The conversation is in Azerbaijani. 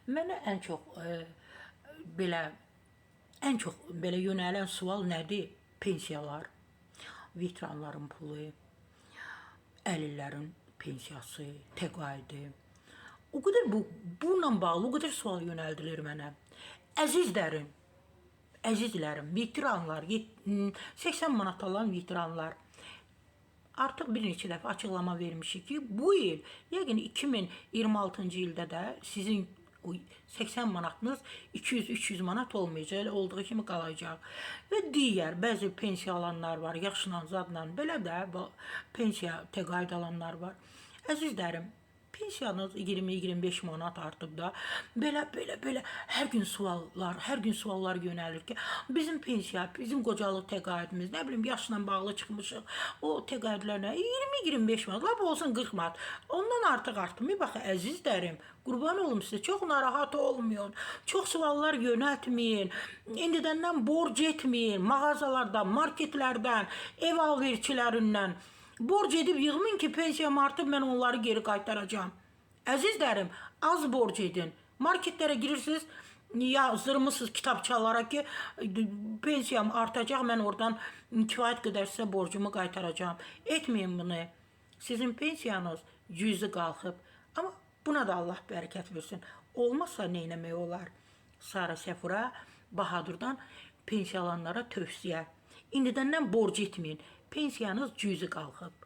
Mənə belə ən çox belə yönələn sual nədir? Pensiyalar, veteranların pulu, əlillərin pensiyası, təqaüdü. O qədər bununla bağlı o qədər sual yönəldilir mənə. Əzizlərim, əzizlərim, veteranlar, 80 manat alan veteranlar. Artıq bir neçə dəfə açıqlama vermişik ki, bu il, yəqin 2026-cı ildə də sizin 80 manatınız 200-300 manat olmayacaq, elə olduğu kimi qalacaq. Və digər bəzi pensiya alanlar var, yaşla, zadla, belə də pensiya təqaüd alanlar var. Əzizlərim, pensiyanız 20-25 manat artıb da, belə hər gün suallar yönəlir ki, bizim pensiya, bizim qocalıq təqaüdümüz, nə bilim, yaşla bağlı çıxmışıq, o təqaüdlərlə 20-25 manat, lap olsun 40 manat, ondan artıq artmıyor. Baxın, əzizlərim, qurban olum sizə, çox narahat olmayın, çox suallar yönəltməyin, indidəndən borc etməyin, mağazalardan, marketlərdən, ev alverçilərindən, borc edib yığmayın ki, pensiyam artıb, mən onları geri qaytaracağım. Əzizlərim, az borc edin. Marketlərə girirsiniz, yazdırmışsınız kitabçalara ki, pensiyam artacaq, mən oradan kifayət qədər sizə borcumu qaytaracağım. Etməyin bunu. Sizin pensiyanız cüzü qalxıb. Amma buna da Allah bərəkət versin. Olmazsa neynəmək olar? Sara Səfura Bahadurdan pensiyalanlara tövsiyə. İndidəndən borc etməyin. Pensiyanız cüzü qalxıb.